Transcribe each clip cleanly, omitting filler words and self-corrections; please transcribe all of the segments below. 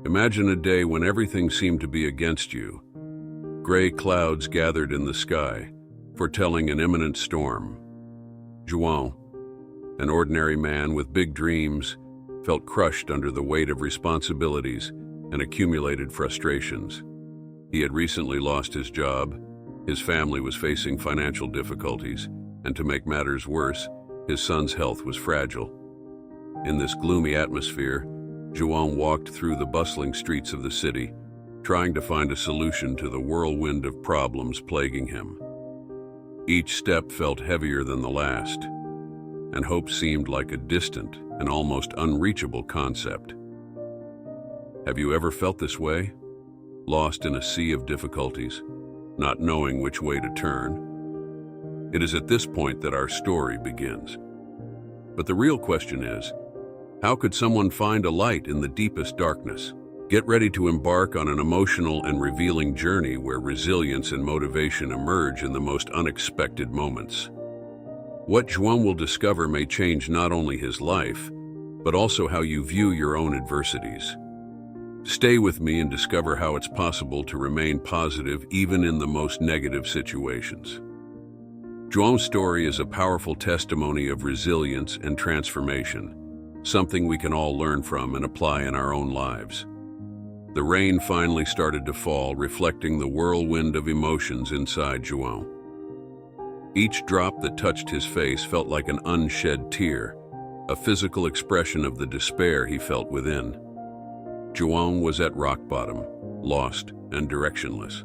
Imagine a day when everything seemed to be against you. Gray clouds gathered in the sky, foretelling an imminent storm. João, an ordinary man with big dreams, felt crushed under the weight of responsibilities and accumulated frustrations. He had recently lost his job, his family was facing financial difficulties, and to make matters worse, his son's health was fragile. In this gloomy atmosphere, João walked through the bustling streets of the city, trying to find a solution to the whirlwind of problems plaguing him. Each step felt heavier than the last, and hope seemed like a distant and almost unreachable concept. Have you ever felt this way? Lost in a sea of difficulties, not knowing which way to turn? It is at this point that our story begins. But the real question is, how could someone find a light in the deepest darkness? Get ready to embark on an emotional and revealing journey where resilience and motivation emerge in the most unexpected moments. What João will discover may change not only his life, but also how you view your own adversities. Stay with me and discover how it's possible to remain positive even in the most negative situations. João's story is a powerful testimony of resilience and transformation, something we can all learn from and apply in our own lives. The rain finally started to fall, reflecting the whirlwind of emotions inside João. Each drop that touched his face felt like an unshed tear, a physical expression of the despair he felt within. João was at rock bottom, lost and directionless.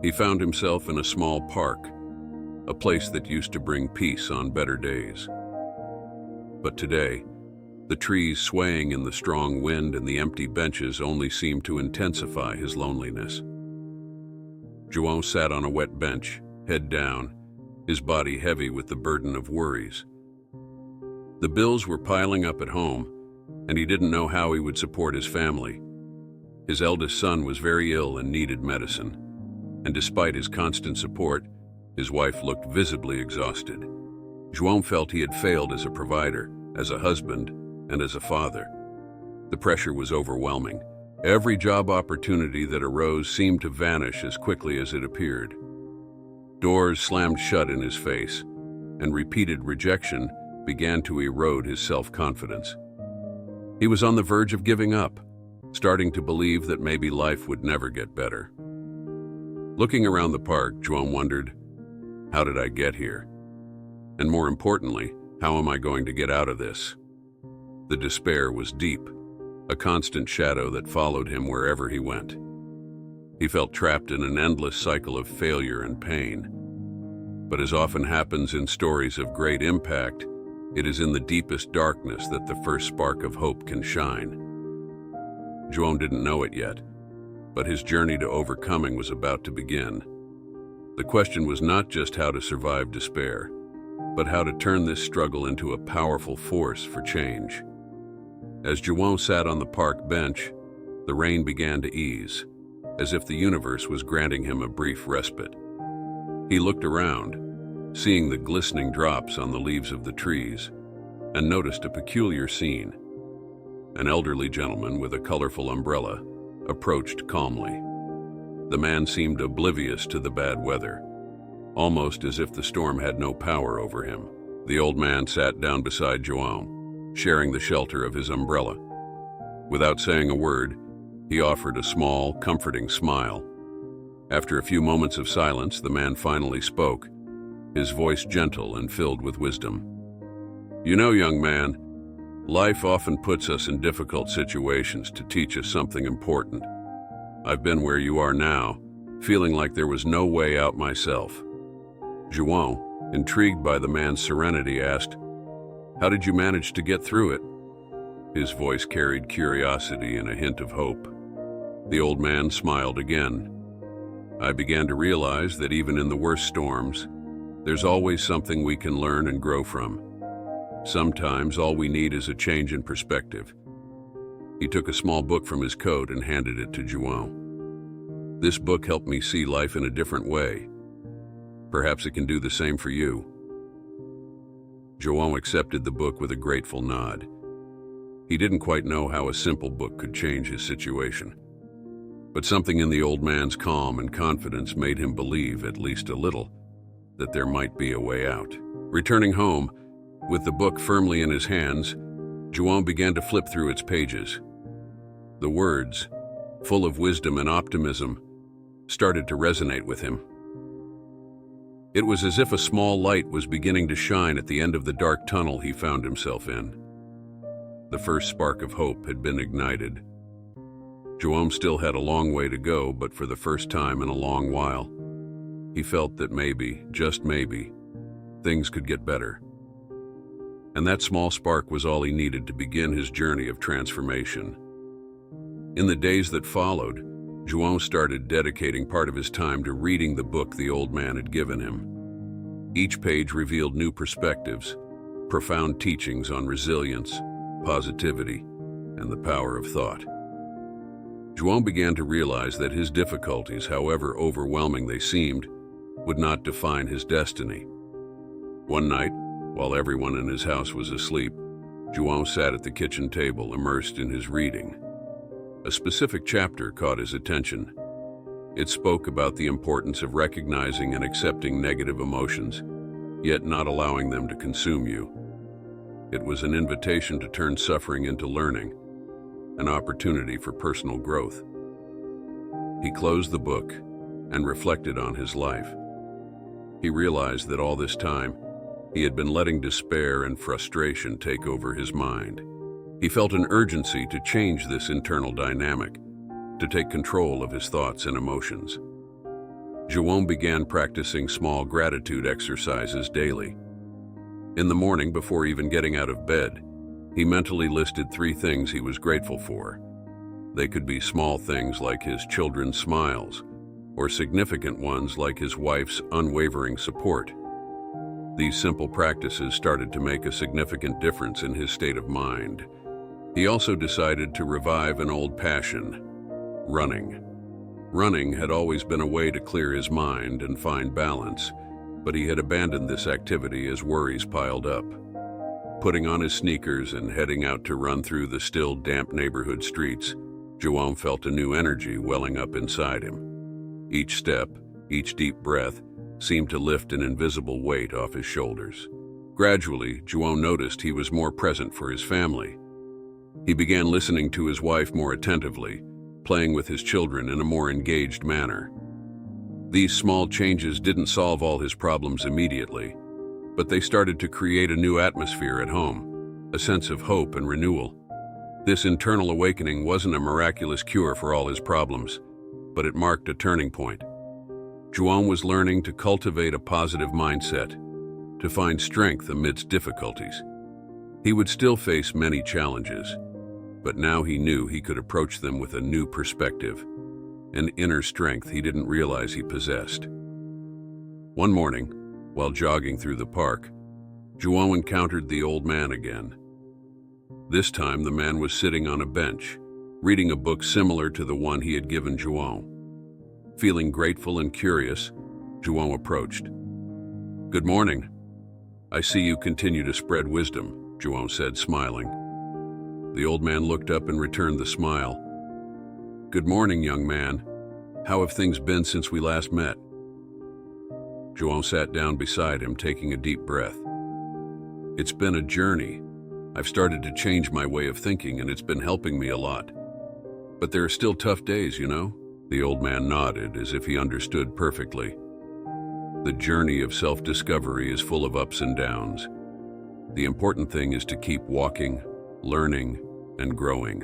He found himself in a small park, a place that used to bring peace on better days. But today, the trees swaying in the strong wind and the empty benches only seemed to intensify his loneliness. João sat on a wet bench, head down, his body heavy with the burden of worries. The bills were piling up at home, and he didn't know how he would support his family. His eldest son was very ill and needed medicine, and despite his constant support, his wife looked visibly exhausted. João felt he had failed as a provider, as a husband, and as a father. The pressure was overwhelming. Every job opportunity that arose seemed to vanish as quickly as it appeared. Doors slammed shut in his face, and repeated rejection began to erode his self-confidence. He was on the verge of giving up, starting to believe that maybe life would never get better. Looking around the park, João wondered, how did I get here? And more importantly, how am I going to get out of this? The despair was deep, a constant shadow that followed him wherever he went. He felt trapped in an endless cycle of failure and pain. But as often happens in stories of great impact, it is in the deepest darkness that the first spark of hope can shine. João didn't know it yet, but his journey to overcoming was about to begin. The question was not just how to survive despair, but how to turn this struggle into a powerful force for change. As João sat on the park bench, the rain began to ease, as if the universe was granting him a brief respite. He looked around, seeing the glistening drops on the leaves of the trees, and noticed a peculiar scene. An elderly gentleman with a colorful umbrella approached calmly. The man seemed oblivious to the bad weather, almost as if the storm had no power over him. The old man sat down beside João, sharing the shelter of his umbrella. Without saying a word, he offered a small, comforting smile. After a few moments of silence, the man finally spoke, his voice gentle and filled with wisdom. You know, young man, life often puts us in difficult situations to teach us something important. I've been where you are now, feeling like there was no way out myself. João, intrigued by the man's serenity, asked, how did you manage to get through it? His voice carried curiosity and a hint of hope. The old man smiled again. I began to realize that even in the worst storms, there's always something we can learn and grow from. Sometimes all we need is a change in perspective. He took a small book from his coat and handed it to João. This book helped me see life in a different way. Perhaps it can do the same for you. João accepted the book with a grateful nod. He didn't quite know how a simple book could change his situation. But something in the old man's calm and confidence made him believe, at least a little, that there might be a way out. Returning home, with the book firmly in his hands, João began to flip through its pages. The words, full of wisdom and optimism, started to resonate with him. It was as if a small light was beginning to shine at the end of the dark tunnel he found himself in. The first spark of hope had been ignited. João still had a long way to go, but for the first time in a long while, he felt that maybe, just maybe, things could get better. And that small spark was all he needed to begin his journey of transformation. In the days that followed, João started dedicating part of his time to reading the book the old man had given him. Each page revealed new perspectives, profound teachings on resilience, positivity, and the power of thought. João began to realize that his difficulties, however overwhelming they seemed, would not define his destiny. One night, while everyone in his house was asleep, João sat at the kitchen table, immersed in his reading. A specific chapter caught his attention. It spoke about the importance of recognizing and accepting negative emotions, yet not allowing them to consume you. It was an invitation to turn suffering into learning, an opportunity for personal growth. He closed the book and reflected on his life. He realized that all this time, he had been letting despair and frustration take over his mind. He felt an urgency to change this internal dynamic, to take control of his thoughts and emotions. João began practicing small gratitude exercises daily. In the morning, before even getting out of bed, he mentally listed 3 things he was grateful for. They could be small things like his children's smiles, or significant ones like his wife's unwavering support. These simple practices started to make a significant difference in his state of mind. He also decided to revive an old passion, running. Running had always been a way to clear his mind and find balance, but he had abandoned this activity as worries piled up. Putting on his sneakers and heading out to run through the still damp neighborhood streets, João felt a new energy welling up inside him. Each step, each deep breath, seemed to lift an invisible weight off his shoulders. Gradually, João noticed he was more present for his family. He began listening to his wife more attentively, playing with his children in a more engaged manner. These small changes didn't solve all his problems immediately, but they started to create a new atmosphere at home, a sense of hope and renewal. This internal awakening wasn't a miraculous cure for all his problems, but it marked a turning point. João was learning to cultivate a positive mindset, to find strength amidst difficulties. He would still face many challenges, but now he knew he could approach them with a new perspective, an inner strength he didn't realize he possessed. One morning, while jogging through the park, João encountered the old man again. This time, the man was sitting on a bench, reading a book similar to the one he had given João. Feeling grateful and curious, João approached. "Good morning. I see you continue to spread wisdom," João said, smiling. The old man looked up and returned the smile. "Good morning, young man. How have things been since we last met?" João sat down beside him, taking a deep breath. "It's been a journey. I've started to change my way of thinking, and it's been helping me a lot. But there are still tough days, you know?" The old man nodded, as if he understood perfectly. The journey of self-discovery is full of ups and downs. The important thing is to keep walking, learning, and growing.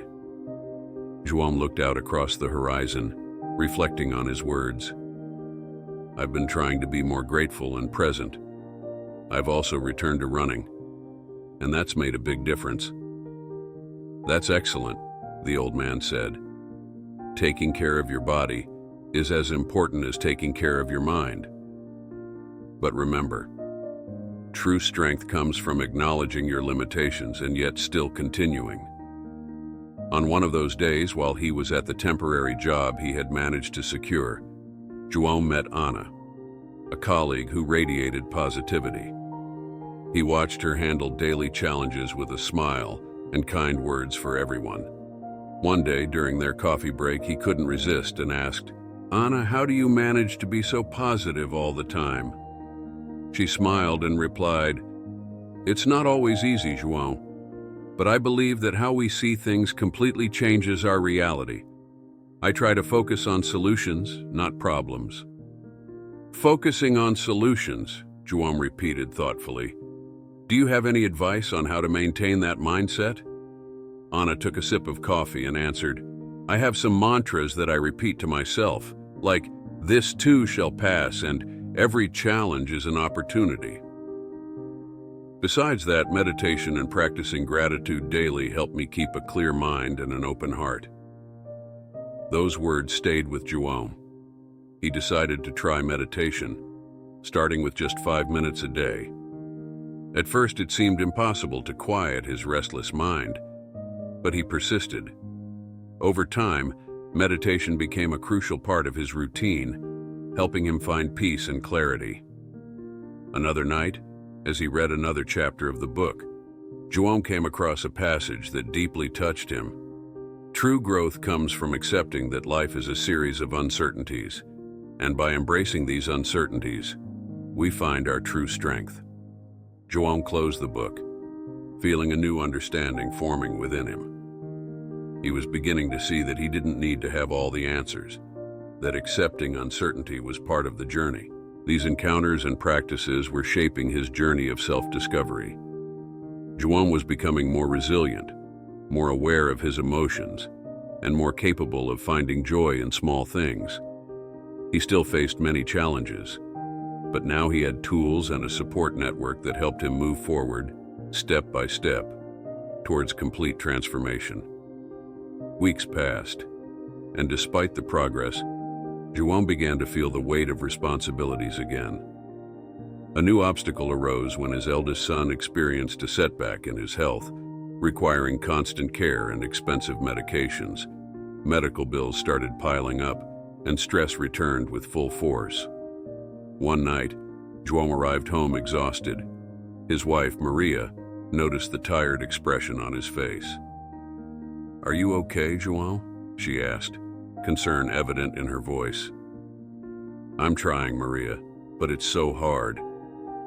João looked out across the horizon, reflecting on his words. "I've been trying to be more grateful and present. I've also returned to running, and that's made a big difference." "That's excellent," the old man said. "Taking care of your body is as important as taking care of your mind. But remember, true strength comes from acknowledging your limitations and yet still continuing." On one of those days, while he was at the temporary job he had managed to secure, João met Anna, a colleague who radiated positivity. He watched her handle daily challenges with a smile and kind words for everyone. One day, during their coffee break, he couldn't resist and asked, "Anna, how do you manage to be so positive all the time?" She smiled and replied, "It's not always easy, João, but I believe that how we see things completely changes our reality. I try to focus on solutions, not problems." "Focusing on solutions," João repeated thoughtfully. "Do you have any advice on how to maintain that mindset?" Anna took a sip of coffee and answered, "I have some mantras that I repeat to myself, like, 'This too shall pass,' and 'Every challenge is an opportunity.' Besides that, meditation and practicing gratitude daily help me keep a clear mind and an open heart." Those words stayed with João. He decided to try meditation, starting with just 5 minutes a day. At first, it seemed impossible to quiet his restless mind, but he persisted. Over time, meditation became a crucial part of his routine, helping him find peace and clarity. Another night, as he read another chapter of the book, João came across a passage that deeply touched him. True growth comes from accepting that life is a series of uncertainties, and by embracing these uncertainties, we find our true strength. João closed the book, feeling a new understanding forming within him. He was beginning to see that he didn't need to have all the answers, that accepting uncertainty was part of the journey. These encounters and practices were shaping his journey of self-discovery. João was becoming more resilient, more aware of his emotions, and more capable of finding joy in small things. He still faced many challenges, but now he had tools and a support network that helped him move forward, step by step, towards complete transformation. Weeks passed, and despite the progress, João began to feel the weight of responsibilities again. A new obstacle arose when his eldest son experienced a setback in his health, requiring constant care and expensive medications. Medical bills started piling up, and stress returned with full force. One night, João arrived home exhausted. His wife, Maria, noticed the tired expression on his face. "Are you okay, João?" she asked, concern evident in her voice. "I'm trying, Maria, but it's so hard.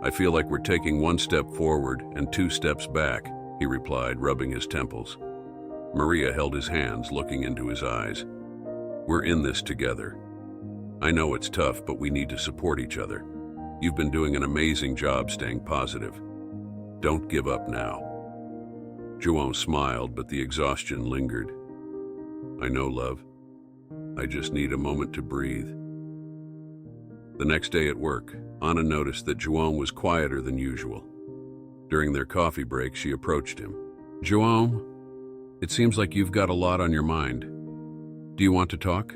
I feel like we're taking one step forward and 2 steps back," he replied, rubbing his temples. Maria held his hands, looking into his eyes. "We're in this together. I know it's tough, but we need to support each other. You've been doing an amazing job staying positive. Don't give up now." João smiled, but the exhaustion lingered. "I know, love. I just need a moment to breathe." The next day at work, Anna noticed that João was quieter than usual. During their coffee break, she approached him. "João, it seems like you've got a lot on your mind. Do you want to talk?"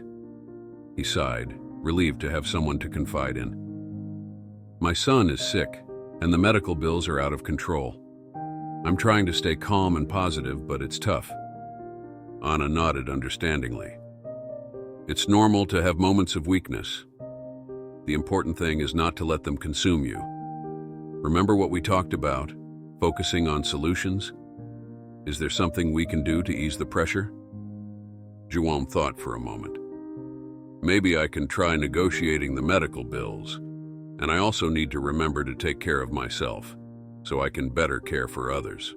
He sighed, relieved to have someone to confide in. "My son is sick, and the medical bills are out of control. I'm trying to stay calm and positive, but it's tough." Anna nodded understandingly. "It's normal to have moments of weakness. The important thing is not to let them consume you. Remember what we talked about, focusing on solutions? Is there something we can do to ease the pressure?" João thought for a moment. "Maybe I can try negotiating the medical bills, and I also need to remember to take care of myself, so I can better care for others."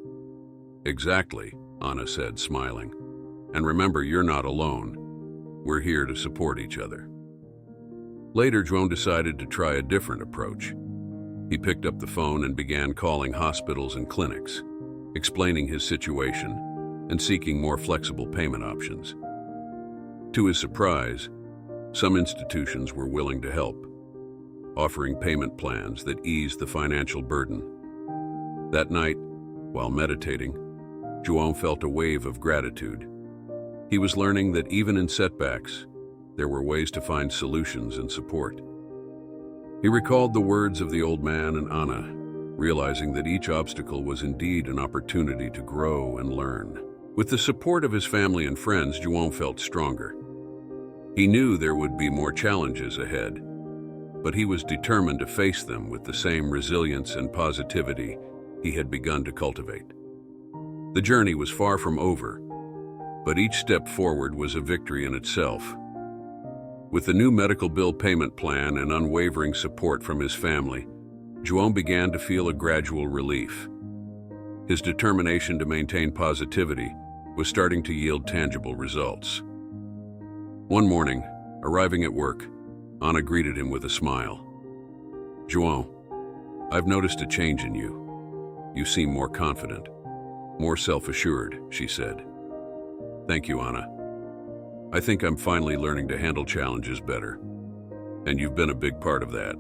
"Exactly," Anna said, smiling. "And remember, you're not alone. We're here to support each other." Later, João decided to try a different approach. He picked up the phone and began calling hospitals and clinics, explaining his situation and seeking more flexible payment options. To his surprise, some institutions were willing to help, offering payment plans that eased the financial burden. That night, while meditating, João felt a wave of gratitude. He was learning that even in setbacks, there were ways to find solutions and support. He recalled the words of the old man and Anna, realizing that each obstacle was indeed an opportunity to grow and learn. With the support of his family and friends, João felt stronger. He knew there would be more challenges ahead, but he was determined to face them with the same resilience and positivity he had begun to cultivate. The journey was far from over, but each step forward was a victory in itself. With the new medical bill payment plan and unwavering support from his family, João began to feel a gradual relief. His determination to maintain positivity was starting to yield tangible results. One morning, arriving at work, Anna greeted him with a smile. "João, I've noticed a change in you. You seem more confident, more self-assured," she said. "Thank you, Anna. I think I'm finally learning to handle challenges better, and you've been a big part of that,"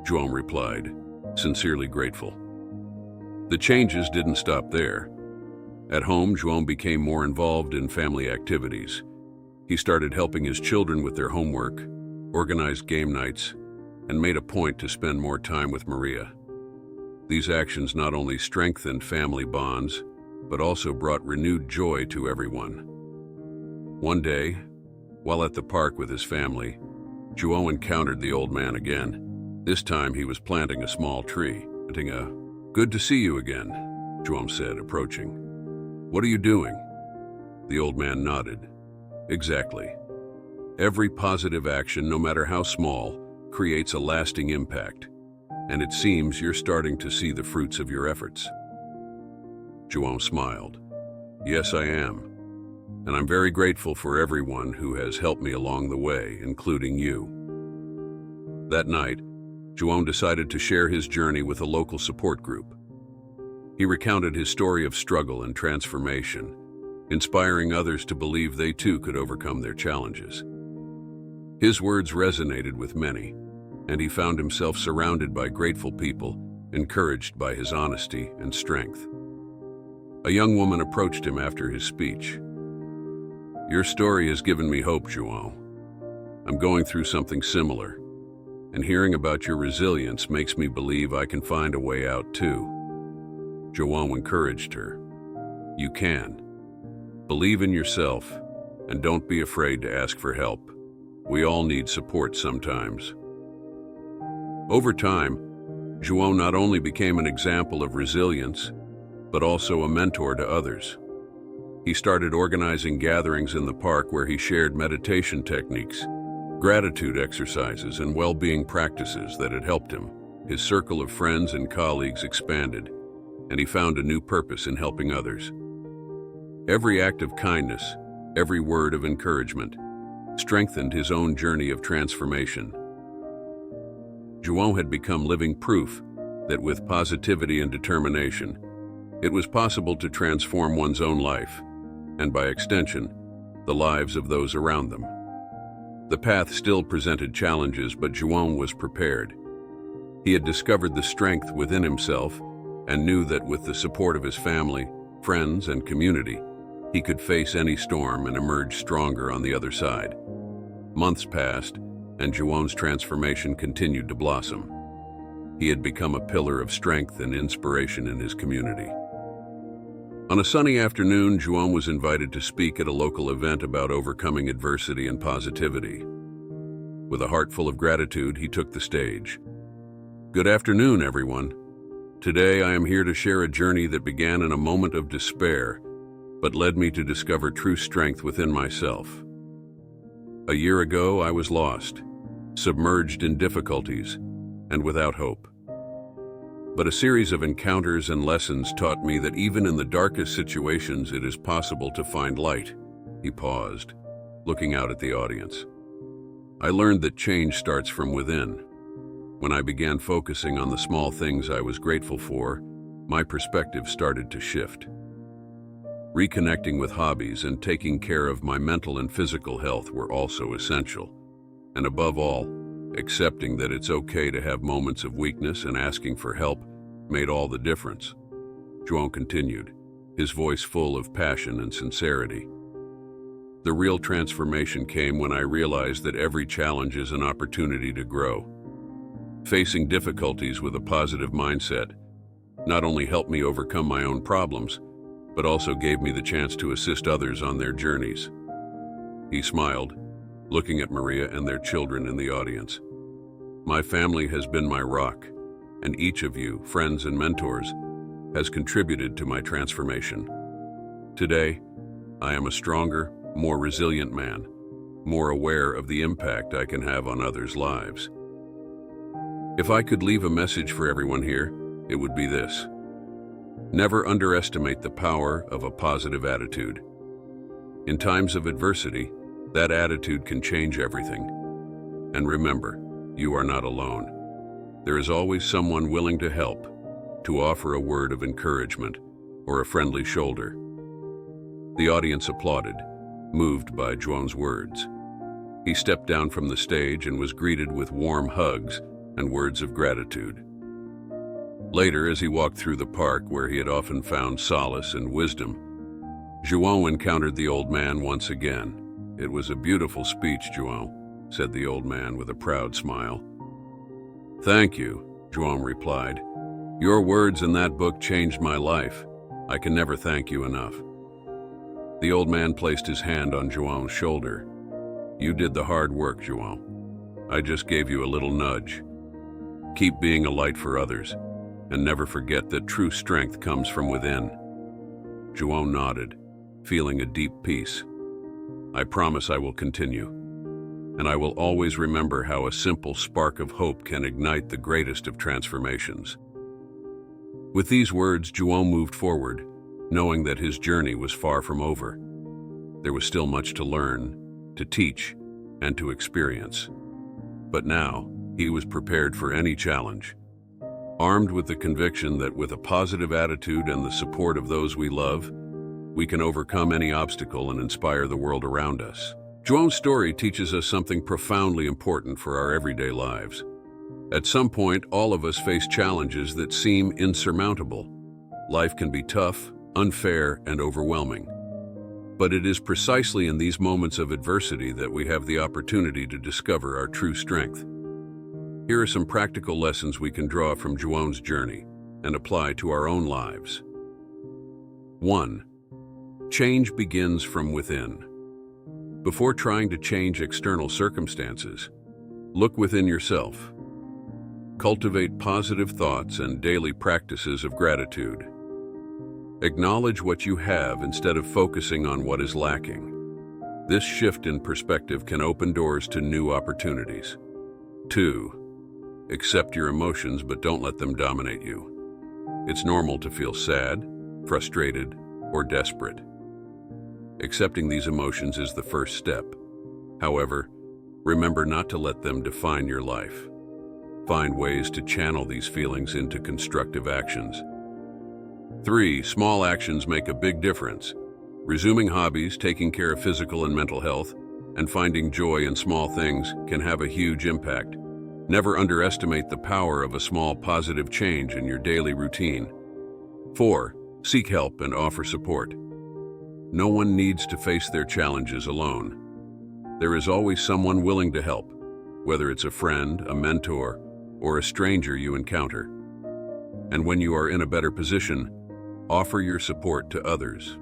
João replied, sincerely grateful. The changes didn't stop there. At home, João became more involved in family activities. He started helping his children with their homework, organized game nights, and made a point to spend more time with Maria. These actions not only strengthened family bonds, but also brought renewed joy to everyone. One day, while at the park with his family, João encountered the old man again. This time he was planting a small tree. "Good to see you again," João said, approaching. "What are you doing?" The old man nodded. "Exactly. Every positive action, no matter how small, creates a lasting impact, and it seems you're starting to see the fruits of your efforts." João smiled. "Yes, I am. And I'm very grateful for everyone who has helped me along the way, including you." That night, João decided to share his journey with a local support group. He recounted his story of struggle and transformation, inspiring others to believe they too could overcome their challenges. His words resonated with many, and he found himself surrounded by grateful people, encouraged by his honesty and strength. A young woman approached him after his speech. "Your story has given me hope, João. I'm going through something similar, and hearing about your resilience makes me believe I can find a way out too." João encouraged her. "You can. Believe in yourself, and don't be afraid to ask for help. We all need support sometimes." Over time, João not only became an example of resilience, but also a mentor to others. He started organizing gatherings in the park where he shared meditation techniques, gratitude exercises, and well-being practices that had helped him. His circle of friends and colleagues expanded, and he found a new purpose in helping others. Every act of kindness, every word of encouragement, strengthened his own journey of transformation. João had become living proof that with positivity and determination, it was possible to transform one's own life, and by extension, the lives of those around them. The path still presented challenges, but João was prepared. He had discovered the strength within himself and knew that with the support of his family, friends, and community, he could face any storm and emerge stronger on the other side. Months passed, and João's transformation continued to blossom. He had become a pillar of strength and inspiration in his community. On a sunny afternoon, João was invited to speak at a local event about overcoming adversity and positivity. With a heart full of gratitude, he took the stage. "Good afternoon, everyone. Today I am here to share a journey that began in a moment of despair, but led me to discover true strength within myself. A year ago, I was lost, submerged in difficulties, and without hope. But a series of encounters and lessons taught me that even in the darkest situations, it is possible to find light." He paused, looking out at the audience. "I learned that change starts from within. When I began focusing on the small things I was grateful for, my perspective started to shift. Reconnecting with hobbies and taking care of my mental and physical health were also essential. And above all, accepting that it's okay to have moments of weakness and asking for help made all the difference." João continued, his voice full of passion and sincerity. "The real transformation came when I realized that every challenge is an opportunity to grow. Facing difficulties with a positive mindset not only helped me overcome my own problems, but also gave me the chance to assist others on their journeys." He smiled, looking at Maria and their children in the audience. "My family has been my rock, and each of you, friends and mentors, has contributed to my transformation. Today, I am a stronger, more resilient man, more aware of the impact I can have on others' lives. If I could leave a message for everyone here, it would be this: never underestimate the power of a positive attitude. In times of adversity, that attitude can change everything. And remember, you are not alone. There is always someone willing to help, to offer a word of encouragement or a friendly shoulder. The audience applauded, moved by João's words. He stepped down from the stage and was greeted with warm hugs and words of gratitude. Later, as he walked through the park where he had often found solace and wisdom, João encountered the old man once again. "It was a beautiful speech, João," said the old man with a proud smile. "Thank you," João replied. "Your words in that book changed my life. I can never thank you enough." The old man placed his hand on João's shoulder. "You did the hard work, João. I just gave you a little nudge. Keep being a light for others, and never forget that true strength comes from within." João nodded, feeling a deep peace. "I promise I will continue, and I will always remember how a simple spark of hope can ignite the greatest of transformations." With these words, João moved forward, knowing that his journey was far from over. There was still much to learn, to teach, and to experience. But now, he was prepared for any challenge, armed with the conviction that with a positive attitude and the support of those we love, we can overcome any obstacle and inspire the world around us. João's story teaches us something profoundly important for our everyday lives. At some point, all of us face challenges that seem insurmountable. Life can be tough, unfair, and overwhelming. But it is precisely in these moments of adversity that we have the opportunity to discover our true strength. Here are some practical lessons we can draw from João's journey and apply to our own lives. 1. Change begins from within. Before trying to change external circumstances, look within yourself. Cultivate positive thoughts and daily practices of gratitude. Acknowledge what you have instead of focusing on what is lacking. This shift in perspective can open doors to new opportunities. 2. Accept your emotions, but don't let them dominate you. It's normal to feel sad, frustrated, or desperate. Accepting these emotions is the first step. However, remember not to let them define your life. Find ways to channel these feelings into constructive actions. 3. Small actions make a big difference. Resuming hobbies, taking care of physical and mental health, and finding joy in small things can have a huge impact. Never underestimate the power of a small positive change in your daily routine. 4. Seek help and offer support. No one needs to face their challenges alone. There is always someone willing to help, whether it's a friend, a mentor, or a stranger you encounter. And when you are in a better position, offer your support to others.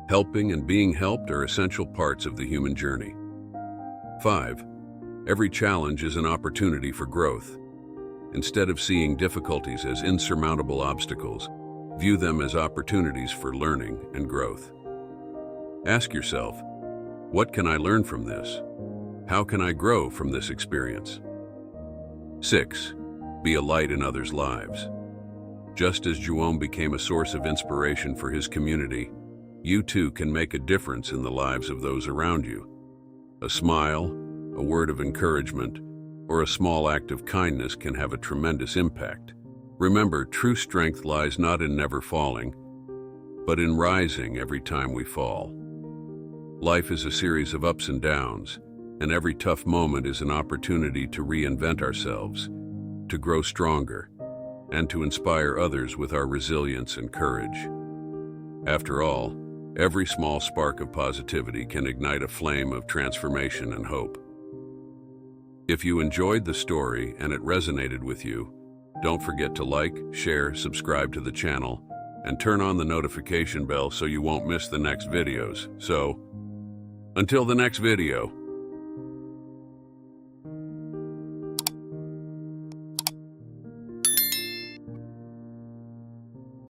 Helping and being helped are essential parts of the human journey. 5. Every challenge is an opportunity for growth. Instead of seeing difficulties as insurmountable obstacles, view them as opportunities for learning and growth. Ask yourself, what can I learn from this? How can I grow from this experience? 6. Be a light in others' lives. Just as João became a source of inspiration for his community, you too can make a difference in the lives of those around you. A smile, a word of encouragement, or a small act of kindness can have a tremendous impact. Remember, true strength lies not in never falling, but in rising every time we fall. Life is a series of ups and downs, and every tough moment is an opportunity to reinvent ourselves, to grow stronger, and to inspire others with our resilience and courage. After all, every small spark of positivity can ignite a flame of transformation and hope. If you enjoyed the story and it resonated with you, don't forget to like, share, subscribe to the channel, and turn on the notification bell so you won't miss the next videos. So, until the next video,